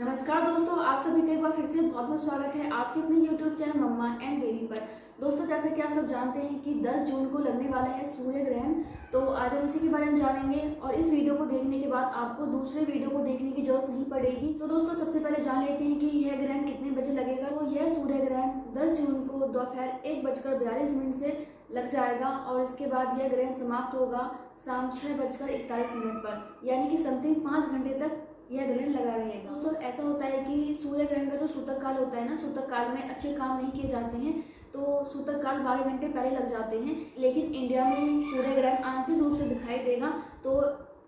नमस्कार दोस्तों, आप सभी का एक बार फिर से बहुत बहुत स्वागत है आपके अपने YouTube channel mamma and baby पर। दोस्तों, जैसे कि आप सब जानते हैं कि 10 जून को लगने वाला है सूर्य ग्रहण। तो आज हम इसी के बारे में जानेंगे और इस वीडियो को देखने के बाद आपको दूसरे वीडियो को देखने की जरूरत नहीं पड़ेगी। तो दोस्तों, सबसे पहले जान लेते हैं कि यह ग्रहण कितने बजे लगेगा। तो यह सूर्य ग्रहण 10 जून को दोपहर 1:42 से लग जाएगा और इसके बाद यह ग्रहण समाप्त होगा शाम 6:41 पर, यानी कि समथिंग 5 घंटे तक यह ग्रहण लगा रहेगा। दोस्तों, ऐसा होता है कि सूर्य ग्रहण का जो सूतक काल होता है ना, सूतक काल में अच्छे काम नहीं किए जाते हैं तो सूतक काल 12 घंटे पहले लग जाते हैं। लेकिन इंडिया में सूर्य ग्रहण आंशिक रूप से दिखाई देगा तो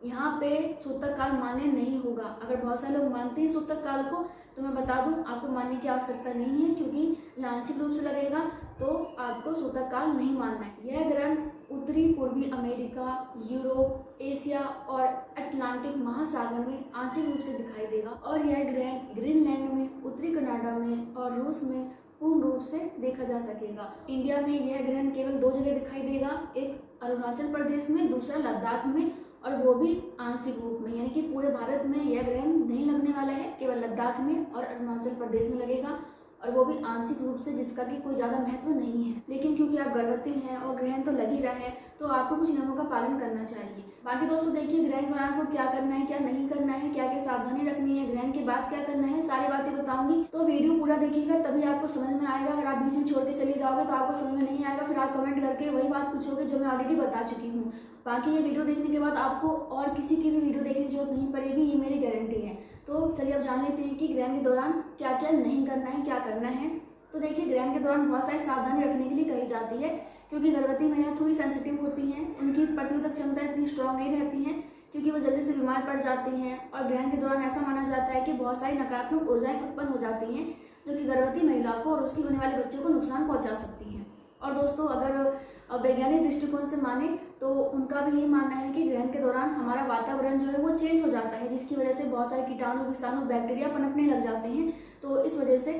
यहाँ पे सूतक काल मान्य नहीं होगा। अगर बहुत सारे लोग मानते हैं सूतक काल को तो मैं बता दूं आपको मानने की आवश्यकता नहीं है, क्योंकि यह आंशिक रूप से लगेगा तो आपको सूतक काल नहीं मानना है। यह ग्रहण उत्तरी पूर्वी अमेरिका, यूरोप, एशिया और अटलांटिक महासागर में आंशिक रूप से दिखाई देगा और यह ग्रहण ग्रीनलैंड में, उत्तरी कनाडा में और रूस में पूर्ण रूप से देखा जा सकेगा। इंडिया में यह ग्रहण केवल 2 जगह दिखाई देगा, एक अरुणाचल प्रदेश में, दूसरा लद्दाख में, और वो भी आंशिक रूप में, यानी कि पूरे भारत में यह ग्रहण नहीं लगने वाला है, केवल लद्दाख में और अरुणाचल प्रदेश में लगेगा और वो भी आंशिक रूप से, जिसका कि कोई ज़्यादा महत्व नहीं है। लेकिन क्योंकि आप गर्भवती हैं और ग्रहण तो लग ही रहा है तो आपको कुछ नियमों का पालन करना चाहिए। बाकी दोस्तों देखिए, ग्रहण के दौरान आपको क्या करना है, क्या नहीं करना है, क्या क्या सावधानी रखनी है, ग्रहण के बाद क्या करना है, सारी बातें बताऊंगी। तो वीडियो पूरा देखिएगा तभी आपको समझ में आएगा। अगर आप बीच में छोड़ के चले जाओगे तो आपको समझ में नहीं आएगा, फिर आप कमेंट करके वही बात पूछोगे जो मैं ऑलरेडी बता चुकी हूँ। बाकी ये वीडियो देखने के बाद आपको और किसी की भी वीडियो देखने की जरूरत नहीं पड़ेगी, ये मेरी गारंटी है। तो चलिए अब जान लेते हैं कि ग्रहण के दौरान क्या क्या नहीं करना है, क्या करना है। तो देखिए, ग्रहण के दौरान बहुत सारी सावधानी रखने के लिए कही जाती है, क्योंकि गर्भवती महिलाएं थोड़ी सेंसिटिव होती हैं, उनकी प्रतिरोधक क्षमता इतनी स्ट्रांग नहीं रहती है, क्योंकि वो जल्दी से बीमार पड़ जाती हैं। और ग्रहण के दौरान ऐसा माना जाता है कि बहुत सारी नकारात्मक ऊर्जाएं उत्पन्न हो जाती हैं जो कि गर्भवती महिला को और उसकी होने वाले बच्चों को नुकसान पहुंचा सकती हैं। और दोस्तों, अगर वैज्ञानिक दृष्टिकोण से माने तो उनका भी यही मानना है कि ग्रहण के दौरान हमारा वातावरण जो है वो चेंज हो जाता है, जिसकी वजह से बहुत सारे कीटाणु, विषाणु, बैक्टीरिया पनपने लग जाते हैं। तो इस वजह से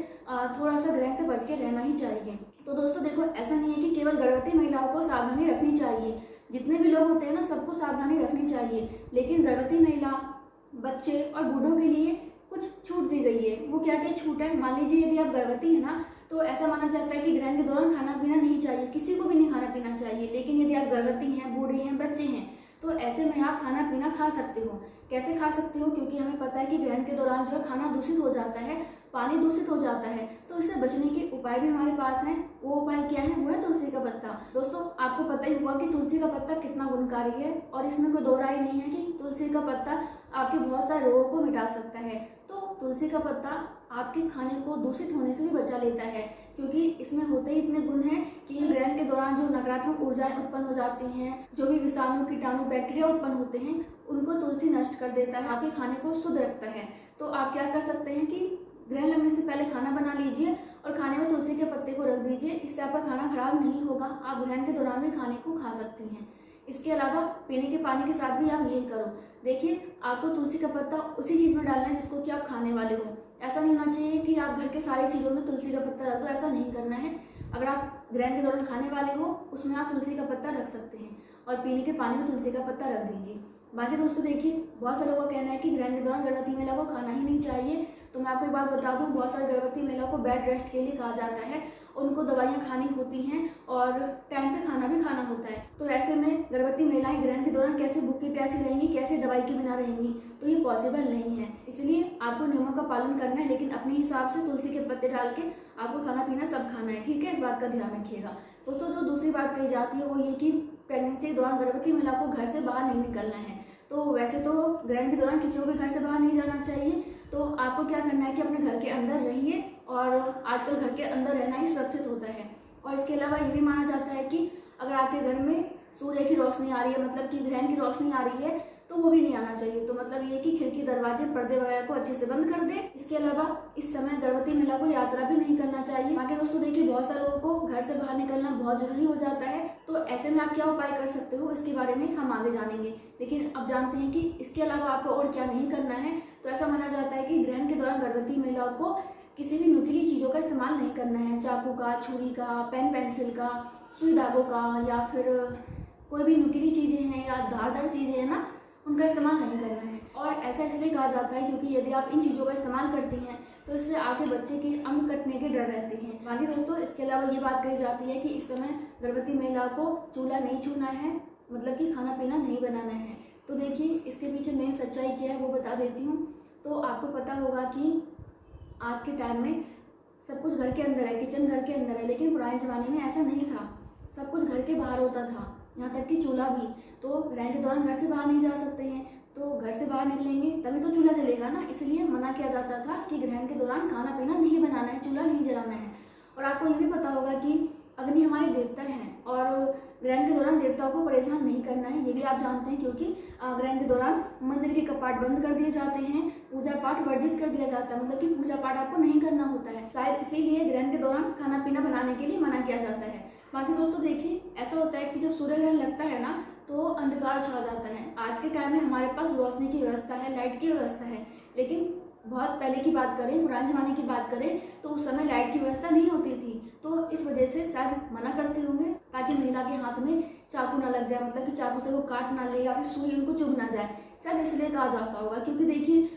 थोड़ा सा ग्रहण से बच के रहना ही चाहिए। तो दोस्तों देखो, ऐसा नहीं है कि केवल गर्भवती महिलाओं को सावधानी रखनी चाहिए, जितने भी लोग होते हैं ना सबको सावधानी रखनी चाहिए। लेकिन गर्भवती महिला, बच्चे और बूढ़ों के लिए कुछ छूट दी गई है। वो क्या क्या छूट है, मान लीजिए यदि आप गर्भवती है ना तो ऐसा माना जाता है कि ग्रहण के दौरान खाना पीना नहीं चाहिए, किसी को भी नहीं खाना पीना चाहिए। लेकिन यदि आप गर्भवती हैं, बूढ़े हैं, बच्चे हैं तो ऐसे में आप खाना पीना खा सकते हो। कैसे खा सकते हो, क्योंकि हमें पता है कि ग्रहण के दौरान जो है खाना दूषित हो जाता है, पानी दूषित हो जाता है। तो इससे बचने के उपाय भी हमारे पास हैं। वो उपाय क्या है, वो है तुलसी का पत्ता। दोस्तों, आपको पता ही होगा कि तुलसी का पत्ता कितना गुणकारी है और इसमें कोई दो राय नहीं है कि तुलसी का पत्ता आपके बहुत सारे रोगों को मिटा सकता है। तो तुलसी का पत्ता आपके खाने को दूषित होने से भी बचा लेता है, क्योंकि इसमें होते ही इतने गुण हैं कि ग्रहण के दौरान जो नकारात्मक ऊर्जाएं उत्पन्न हो जाती हैं, जो भी विषाणु, कीटाणु, बैक्टीरिया उत्पन्न होते हैं, उनको तुलसी नष्ट कर देता है, आपके खाने को शुद्ध रखता है। तो आप क्या कर सकते हैं कि ग्रहण लगने से पहले खाना बना लीजिए और खाने में तुलसी के पत्ते को रख दीजिए, इससे आपका खाना खराब नहीं होगा। आप ग्रहण के दौरान भी खाने को खा सकती हैं। इसके अलावा पीने के पानी के साथ भी आप यही करो। देखिए, आपको तुलसी का पत्ता उसी चीज़ में डालना है जिसको कि आप खाने वाले हो। ऐसा नहीं होना चाहिए कि आप घर के सारी चीज़ों में तुलसी का पत्ता रख दो, ऐसा नहीं करना है। अगर आप ग्रहण के दौरान खाने वाले हो उसमें आप तुलसी का पत्ता रख सकते हैं और पीने के पानी में तुलसी का पत्ता रख दीजिए। बाकी दोस्तों देखिए, बहुत सारे लोगों का कहना है कि ग्रहण के दौरान गर्भवती महिला को खाना ही नहीं चाहिए। तो मैं आपको एक बात बता दूं, बहुत सारी गर्भवती महिला को बेड रेस्ट के लिए कहा जाता है, उनको दवाइयाँ खानी होती हैं और टाइम पे खाना भी खाना होता है। तो ऐसे में गर्भवती महिलाएं ग्रहण के दौरान कैसे भूखी प्यासी रहेंगी, कैसे दवाई के बिना रहेंगी, तो ये पॉसिबल नहीं है। इसलिए आपको नियमों का पालन करना है, लेकिन अपने हिसाब से तुलसी के पत्ते डाल के आपको खाना पीना सब खाना है, ठीक है। इस बात का ध्यान रखिएगा। दोस्तों, जो दूसरी बात कही जाती है वो ये कि प्रेगनेंसी के दौरान गर्भवती महिला को घर से बाहर नहीं निकलना है। तो वैसे तो ग्रहण के दौरान किसी को भी घर से बाहर नहीं जाना चाहिए। तो आपको क्या करना है कि अपने घर के अंदर रहिए, और आजकल घर के अंदर रहना ही सुरक्षित होता है। और इसके अलावा ये भी माना जाता है कि अगर आपके घर में सूर्य की रोशनी आ रही है, मतलब कि ग्रहण की रोशनी आ रही है, तो वो भी नहीं आना चाहिए। तो मतलब ये कि खिड़की, दरवाजे, पर्दे वगैरह को अच्छे से बंद कर दे। इसके अलावा इस समय गर्भवती महिला को यात्रा भी नहीं करना चाहिए। बाकी दोस्तों देखिए, बहुत सारे लोगों को घर से बाहर निकलना बहुत जरूरी हो जाता है। तो ऐसे में आप क्या उपाय कर सकते हो, इसके बारे में हम आगे जानेंगे। लेकिन अब जानते हैं कि इसके अलावा आपको और क्या नहीं करना है। तो ऐसा माना जाता है कि ग्रहण के दौरान गर्भवती महिलाओं को किसी भी नुकीली चीज़ों का इस्तेमाल नहीं करना है। चाकू का, छुरी का, पेन पेंसिल का, सुई धागों का, या फिर कोई भी नुकीली चीज़ें हैं या धारदार चीज़ें हैं ना, उनका इस्तेमाल नहीं करना है। और ऐसा इसलिए कहा जाता है क्योंकि यदि आप इन चीज़ों का इस्तेमाल करते करती हैं तो इससे आपके बच्चे के अंग कटने के डर रहते हैं। बाकी दोस्तों इसके अलावा ये बात कही जाती है कि इस समय गर्भवती महिला को चूल्हा नहीं छूना है, मतलब कि खाना पीना नहीं बनाना है। तो देखिए इसके पीछे मेन सच्चाई क्या है वो बता देती हूँ। तो आपको पता होगा कि आज के टाइम में सब कुछ घर के अंदर है, किचन घर के अंदर है, लेकिन पुराने ज़माने में ऐसा नहीं था, सब कुछ घर के बाहर होता था, यहाँ तक कि चूल्हा भी। तो ग्रहण के दौरान घर से बाहर नहीं जा सकते हैं, तो घर से बाहर निकलेंगे तभी तो चूल्हा जलेगा ना, इसलिए मना किया जाता था कि ग्रहण के दौरान खाना पीना नहीं बनाना है, चूल्हा नहीं जलाना है। और आपको ये भी पता होगा कि अग्नि हमारे देवता हैं और ग्रहण के दौरान देवताओं को परेशान नहीं करना है, ये भी आप जानते हैं, क्योंकि ग्रहण के दौरान मंदिर के कपाट बंद कर दिए जाते हैं, पूजा पाठ वर्जित कर दिया जाता है, मतलब कि पूजा पाठ आपको नहीं करना होता है। शायद इसीलिए ग्रहण के दौरान खाना पीना बनाने के लिए मना किया जाता है। बाकी दोस्तों देखिए ऐसा होता है कि जब सूर्य ग्रहण लगता है ना तो अंधकार छा जाता है। आज के टाइम में हमारे पास रोशनी की व्यवस्था है, लाइट की व्यवस्था है, लेकिन बहुत पहले की बात करें, पुराने ज़माने की बात करें तो उस समय लाइट की व्यवस्था नहीं होती थी। तो इस वजह से शायद मना करते होंगे ताकि महिला के हाथ में चाकू ना लग जाए, मतलब कि चाकू से वो काट ना ले या फिर सुई उनको चुभ ना जाए, शायद इसलिए कहा जाता होगा। क्योंकि देखिए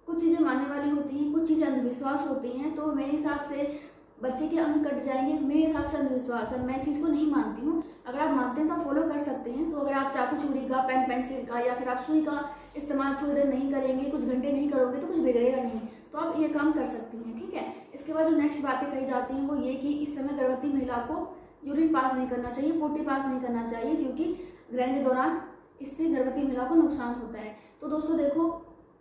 कुछ चीज़ें मानने वाली होती हैं, कुछ चीज़ें अंधविश्वास होती हैं। तो मेरे हिसाब से बच्चे के अंग कट जाएंगे, मेरे हिसाब से अंधविश्वास है, मैं इस चीज़ को नहीं मानती हूँ। अगर आप मानते हैं तो आप फॉलो कर सकते हैं। तो अगर आप चाकू छुरी का, पेन पेंसिल का या फिर आप सुई का इस्तेमाल थोड़ी देर नहीं करेंगे, कुछ घंटे नहीं करोगे तो कुछ बिगड़ेगा नहीं, तो आप ये काम कर सकती हैं, ठीक है। इसके बाद जो नेक्स्ट बातें कही जाती हैं वो ये कि इस समय गर्भवती महिला को यूरिन पास नहीं करना चाहिए, पोटी पास नहीं करना चाहिए, क्योंकि ग्रहण के दौरान इससे गर्भवती महिला को नुकसान होता है। तो दोस्तों देखो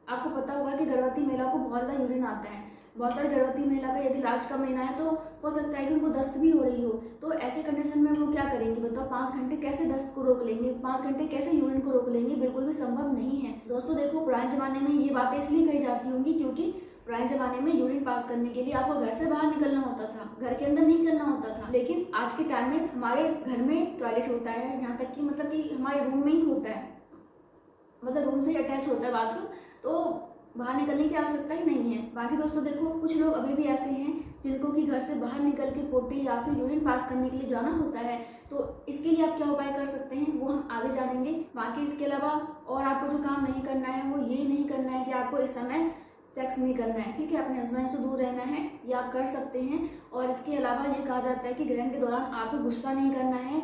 आपको पता होगा कि गर्भवती महिला को बहुत ज़्यादा यूरिन आता है। बहुत सारी गर्भवती महिला का यदि लास्ट का महीना है तो हो सकता है कि उनको दस्त भी हो रही हो। तो ऐसे कंडीशन में वो क्या करेंगे बताओ, 5 घंटे कैसे दस्त को रोक लेंगे, 5 घंटे कैसे यूरिन को रोक लेंगे, बिल्कुल भी संभव नहीं है। दोस्तों देखो पुराने ज़माने में ये बातें इसलिए कही जाती होंगी क्योंकि पुराने ज़माने में यूरिन पास करने के लिए आपको घर से बाहर निकलना होता था, घर के अंदर नहीं करना होता था। लेकिन आज के टाइम में हमारे घर में टॉयलेट होता है, यहाँ तक कि मतलब कि हमारे रूम में ही होता है, मतलब रूम से ही अटैच होता है बाथरूम, तो बाहर निकलने की आवश्यकता ही नहीं है। बाकी दोस्तों देखो कुछ लोग अभी भी ऐसे हैं जिनको कि घर से बाहर निकल के पोटी या फिर यूरिन पास करने के लिए जाना होता है। तो इसके लिए आप क्या उपाय कर सकते हैं वो हम आगे जानेंगे। बाकी इसके अलावा और आपको जो काम नहीं करना है वो ये नहीं करना है कि आपको इस समय सेक्स नहीं करना है, ठीक है, अपने हस्बैंड से दूर रहना है, ये आप कर सकते हैं। और इसके अलावा ये कहा जाता है कि ग्रहण के दौरान आपको गुस्सा नहीं करना है,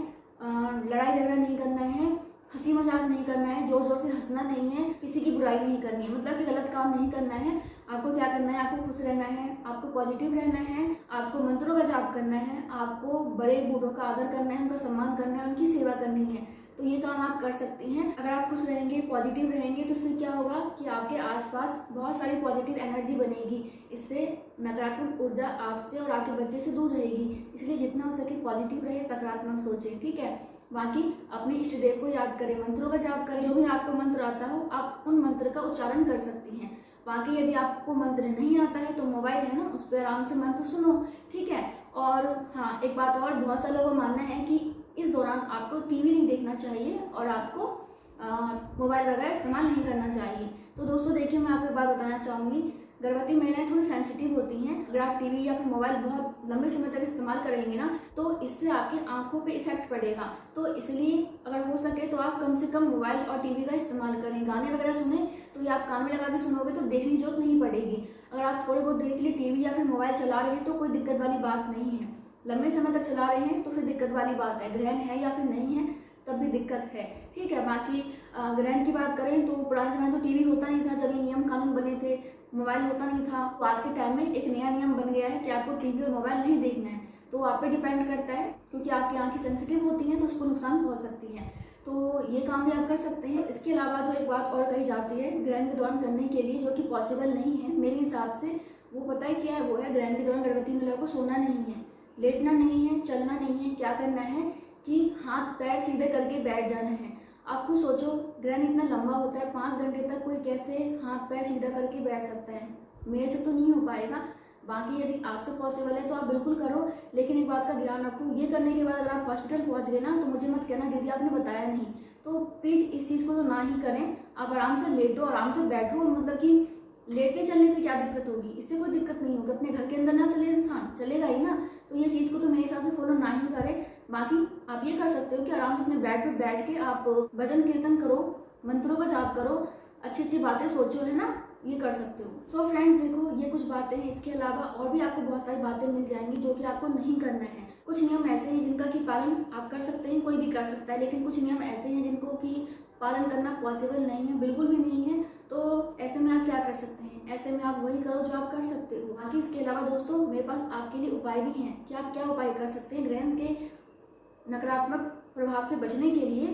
लड़ाई झगड़ा नहीं करना है, हंसी मजाक नहीं करना है, जोर जोर से हंसना नहीं है, किसी की बुराई नहीं करनी है, मतलब कि गलत काम नहीं करना है। आपको क्या करना है, आपको खुश रहना है, आपको पॉजिटिव रहना है, आपको मंत्रों का जाप करना है, आपको बड़े बूढ़ों का आदर करना है, उनका सम्मान करना है, उनकी सेवा करनी है। तो ये काम आप कर सकती हैं। अगर आप खुश रहेंगे, पॉजिटिव रहेंगे तो इससे क्या होगा कि आपके आसपास बहुत सारी पॉजिटिव एनर्जी बनेगी, इससे नकारात्मक ऊर्जा आपसे और आपके बच्चे से दूर रहेगी। इसलिए जितना हो सके पॉजिटिव रहे, सकारात्मक सोचें, ठीक है। बाकी अपने इष्ट देव को याद करें, मंत्रों का जाप करें, जो भी आपको मंत्र आता हो आप उन मंत्र का उच्चारण कर सकती हैं। बाकी यदि आपको मंत्र नहीं आता है तो मोबाइल है ना, उस पर आराम से मंत्र सुनो, ठीक है। और हाँ एक बात और, बहुत सारे लोगों का मानना है कि इस दौरान आपको टीवी नहीं देखना चाहिए और आपको मोबाइल वगैरह इस्तेमाल नहीं करना चाहिए। तो दोस्तों देखिए मैं आपको एक बात बताना चाहूँगी, गर्भवती महिलाएं थोड़ी सेंसिटिव होती हैं। अगर आप टीवी या फिर मोबाइल बहुत लंबे समय तक इस्तेमाल करेंगे ना तो इससे आपकी आंखों पे इफेक्ट पड़ेगा। तो इसलिए अगर हो सके तो आप कम से कम मोबाइल और टीवी का इस्तेमाल करें। गाने वगैरह सुने तो ये आप कान में लगा के सुनोगे तो देखने की जरूरत नहीं पड़ेगी। अगर आप थोड़ी बहुत देर के लिए टीवी या फिर मोबाइल चला रहे हैं तो कोई दिक्कत वाली बात नहीं है। लंबे समय तक चला रहे हैं तो फिर दिक्कत वाली बात है, ग्रहण है या फिर नहीं है तब भी दिक्कत है, ठीक है। बाकी ग्रहण की बात करें तो पुराने समय तो टीवी होता नहीं था, जब ये नियम कानून बने थे, मोबाइल होता नहीं था। तो आज के टाइम में एक नया नियम बन गया है कि आपको टीवी और मोबाइल नहीं देखना है। तो आप पे डिपेंड करता है, क्योंकि आपकी आंखें सेंसिटिव होती हैं तो उसको नुकसान पहुंच सकती है। तो ये काम भी आप कर सकते हैं। इसके अलावा जो एक बात और कही जाती है ग्रहण के दौरान करने के लिए, जो कि पॉसिबल नहीं है मेरे हिसाब से, वो पता है क्या है, वो है ग्रहण के दौरान गर्भवती महिला को सोना नहीं है, लेटना नहीं है, चलना नहीं है। क्या करना है कि हाथ पैर सीधे करके बैठ जाना है। आप खुद सोचो ग्रहण इतना लंबा होता है, 5 घंटे तक कोई कैसे हाथ पैर सीधा करके बैठ सकता है? मेरे से तो नहीं हो पाएगा। बाकी यदि आपसे पॉसिबल है तो आप बिल्कुल करो, लेकिन एक बात का ध्यान रखो, ये करने के बाद अगर आप हॉस्पिटल पहुंच गए ना तो मुझे मत कहना दीदी आपने बताया नहीं। तो प्लीज़ इस चीज़ को तो ना ही करें। आप आराम से लेटो, आराम से बैठो, मतलब कि लेटने चलने से क्या दिक्कत होगी? इससे कोई दिक्कत नहीं होगी। अपने घर के अंदर ना चले इंसान, चलेगा ही ना। तो ये चीज़ को तो मेरे हिसाब से फॉलो ना ही करें। बाकी आप ये कर सकते हो कि आराम से अपने बेड पे बैठ के आप भजन कीर्तन करो, मंत्रों का जाप करो, अच्छी अच्छी बातें सोचो, है ना। ये कर सकते हो। सो फ्रेंड्स देखो, ये कुछ बातें हैं, इसके अलावा और भी आपको बहुत सारी बातें मिल जाएंगी जो कि आपको नहीं करना है। कुछ नियम ऐसे हैं जिनका कि पालन आप कर सकते हैं, कोई भी कर सकता है, लेकिन कुछ नियम ऐसे हैं जिनको कि पालन करना पॉसिबल नहीं है, बिल्कुल भी नहीं है। तो ऐसे में आप क्या कर सकते हैं? ऐसे में आप वही करो जो आप कर सकते हो। बाकी इसके अलावा दोस्तों मेरे पास आपके लिए उपाय भी हैं कि आप क्या उपाय कर सकते हैं ग्रहण के नकारात्मक प्रभाव से बचने के लिए।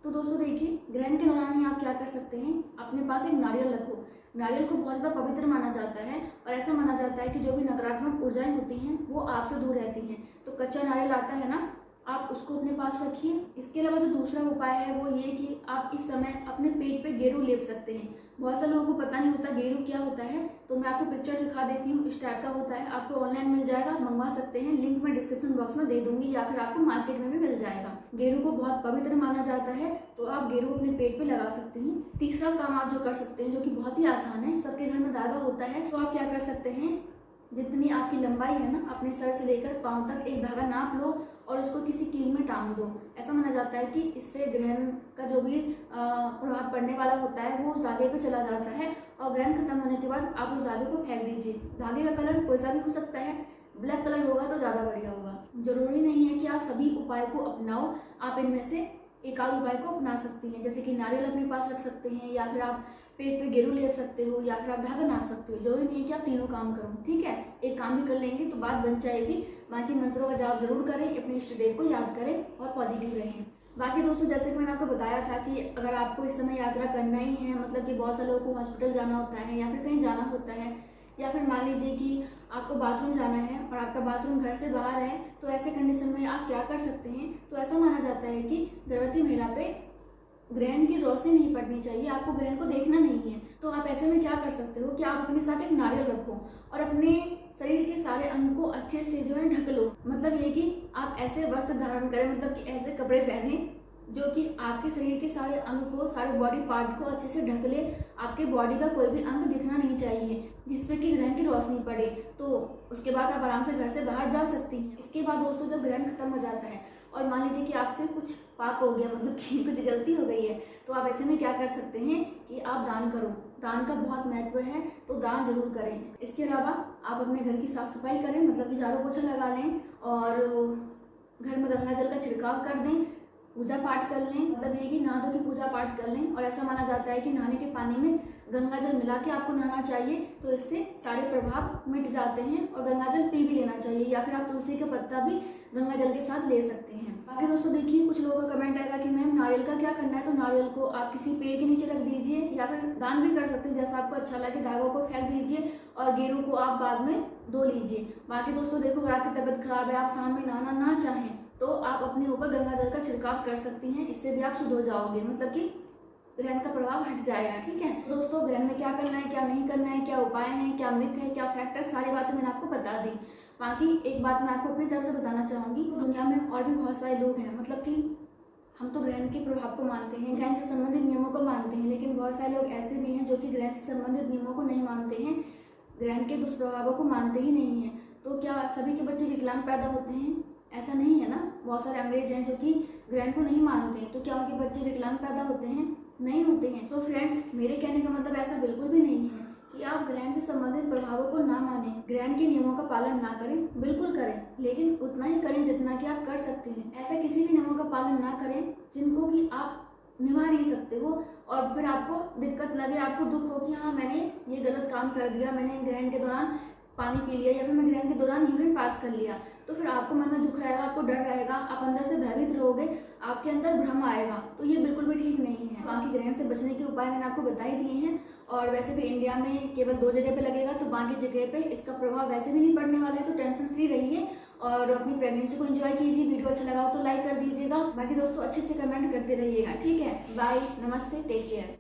तो दोस्तों देखिए, ग्रहण के दौरान ही आप क्या कर सकते हैं, अपने पास एक नारियल रखो। नारियल को बहुत ज़्यादा पवित्र माना जाता है और ऐसा माना जाता है कि जो भी नकारात्मक ऊर्जाएं होती हैं वो आपसे दूर रहती हैं। तो कच्चा नारियल आता है ना, आप उसको अपने पास रखिए। इसके अलावा जो दूसरा उपाय है वो ये कि आप इस समय अपने पेट पे गेरू लेप सकते हैं। बहुत से लोगों को पता नहीं होता गेरू क्या होता है, तो मैं आपको पिक्चर दिखा देती हूँ। इस टाइप का होता है, आपको ऑनलाइन मिल जाएगा, मंगवा सकते हैं, लिंक मैं डिस्क्रिप्शन बॉक्स में दे दूंगी या फिर आपको मार्केट में भी मिल जाएगा। गेरू को बहुत पवित्र माना जाता है, तो आप गेरू अपने पेट पे लगा सकते हैं। तीसरा काम आप जो कर सकते हैं, जो कि बहुत ही आसान है, सबके घर में धागा होता है, तो आप क्या कर सकते हैं, जितनी आपकी लंबाई है ना, अपने सर से लेकर पांव तक एक धागा नाप लो और उसको किसी कील में टांग दो। ऐसा माना जाता है कि इससे ग्रहण का जो भी प्रभाव पड़ने वाला होता है वो उस धागे पे चला जाता है और ग्रहण खत्म होने के बाद आप उस धागे को फेंक दीजिए। धागे का कलर कोई सा भी हो सकता है, ब्लैक कलर होगा तो ज़्यादा बढ़िया होगा। जरूरी नहीं है कि आप सभी उपाय को अपनाओ, आप इनमें से एक आध उपाय को अपना सकती हैं, जैसे कि नारियल अपने पास रख सकते हैं, या फिर आप पेट पे गेरू लेप सकते हो, या फिर आप धागा नाप सकते हो। जरूरी नहीं है कि आप तीनों काम करो, ठीक है। एक काम भी कर लेंगे तो बात बन जाएगी। बाकी मंत्रों का जाप जरूर करें, अपने इष्ट देव को याद करें और पॉजिटिव रहें। बाकी दोस्तों जैसे कि मैंने आपको बताया था कि अगर आपको इस समय यात्रा करना ही है, मतलब कि बहुत सारे लोगों को हॉस्पिटल जाना होता है या फिर कहीं जाना होता है, या फिर मान लीजिए कि आपको बाथरूम जाना है और आपका बाथरूम घर से बाहर है, तो ऐसे कंडीशन में आप क्या कर सकते हैं। तो ऐसा माना जाता है कि गर्भवती महिला पे ग्रहण की रोशनी नहीं पड़नी चाहिए, आपको ग्रहण को देखना नहीं है। तो आप ऐसे में क्या कर सकते हो कि आप अपने साथ एक नारियल रखो और अपने शरीर के सारे अंग को अच्छे से जो है ढक लो। मतलब ये कि आप ऐसे वस्त्र धारण करें, मतलब कि ऐसे कपड़े पहने जो कि आपके शरीर के सारे अंग को, सारे बॉडी पार्ट को अच्छे से ढक ले। आपके बॉडी का कोई भी अंग दिखना नहीं चाहिए जिसपे कि ग्रहण की रोशनी पड़े। तो उसके बाद आप आराम से घर से बाहर जा सकती हैं। इसके बाद दोस्तों जब ग्रहण खत्म हो जाता है और मान लीजिए कि आपसे कुछ पाप हो गया, मतलब कि कुछ गलती हो गई है, तो आप ऐसे में क्या कर सकते हैं कि आप दान करो। दान का बहुत महत्व है, तो दान जरूर करें। इसके अलावा आप अपने घर की साफ सफाई करें, मतलब कि झाड़ू पोछा लगा लें और घर में गंगा जल का छिड़काव कर दें, पूजा पाठ कर लें। मतलब ये कि नहा धो की पूजा पाठ कर लें। और ऐसा माना जाता है कि नहाने के पानी में गंगा जल मिला के आपको नहाना चाहिए, तो इससे सारे प्रभाव मिट जाते हैं। और गंगा जल पी भी लेना चाहिए, या फिर आप तुलसी का पत्ता भी गंगा जल के साथ ले सकते हैं। बाकी दोस्तों देखिए, कुछ लोगों का कमेंट आएगा कि मैम नारियल का क्या करना है। तो नारियल को आप किसी पेड़ के नीचे रख दीजिए, या फिर दान भी कर सकते हैं, जैसा आपको अच्छा लगे। धागों को फेंक दीजिए और गेरू को आप बाद में धो लीजिए। बाकी दोस्तों देखो, अगर आपकी तबीयत खराब है, आप शाम में नहाना ना चाहें, तो आप अपने ऊपर गंगा जल का छिड़काव कर सकती हैं। इससे भी आप शुद्ध हो जाओगे, मतलब कि ग्रहण का प्रभाव हट जाएगा, ठीक है। तो दोस्तों ग्रहण में क्या करना है, क्या नहीं करना है, क्या उपाय हैं, क्या मिथ है, क्या फैक्ट है, सारी बातें मैंने आपको बता दी। बाकी एक बात मैं आपको अपनी तरफ से बताना चाहूँगी, दुनिया में और भी बहुत सारे लोग हैं, मतलब कि हम तो ग्रहण के प्रभाव को मानते हैं, ग्रहण से संबंधित नियमों को मानते हैं, लेकिन बहुत सारे लोग ऐसे भी हैं जो कि ग्रहण से संबंधित नियमों को नहीं मानते हैं, ग्रहण के दुष्प्रभावों को मानते ही नहीं है। तो क्या सभी के बच्चे विकलांग पैदा होते हैं? ऐसा नहीं है ना। बहुत सारे अंग्रेज हैं जो कि ग्रहण को नहीं मानते हैं, तो क्या उनके बच्चे विकलांग पैदा होते हैं? नहीं होते हैं। सो फ्रेंड्स, मेरे कहने का मतलब ऐसा बिल्कुल भी नहीं है कि आप ग्रहण से संबंधित प्रभावों को ना माने, ग्रहण के नियमों का पालन ना करें। बिल्कुल करें, लेकिन उतना ही करें जितना कि आप कर सकते हैं। ऐसा किसी भी नियमों का पालन ना करें जिनको कि आप निभा नहीं सकते हो और फिर आपको दिक्कत लगे, आपको दुख हो कि हाँ मैंने ये गलत काम कर दिया, मैंने ग्रहण के दौरान पानी पी लिया, या फिर मैं ग्रहण के दौरान यूरिन पास कर लिया। तो फिर आपको मन में दुख रहेगा, आपको डर रहेगा, आप अंदर से भयभीत रहोगे, आपके अंदर भ्रम आएगा। तो ये बिल्कुल भी ठीक नहीं है। बाकी ग्रहण से बचने के उपाय मैंने आपको बता ही दिए हैं। और वैसे भी इंडिया में केवल 2 जगह पे लगेगा, तो बाकी जगह पे इसका प्रभाव वैसे भी नहीं पड़ने वाला है। तो टेंशन फ्री रहिए और अपनी प्रेगनेंसी को एंजॉय कीजिए। वीडियो अच्छा लगा तो लाइक कर दीजिएगा। बाकी दोस्तों अच्छे कमेंट करते रहिएगा, ठीक है। बाय, नमस्ते, टेक केयर।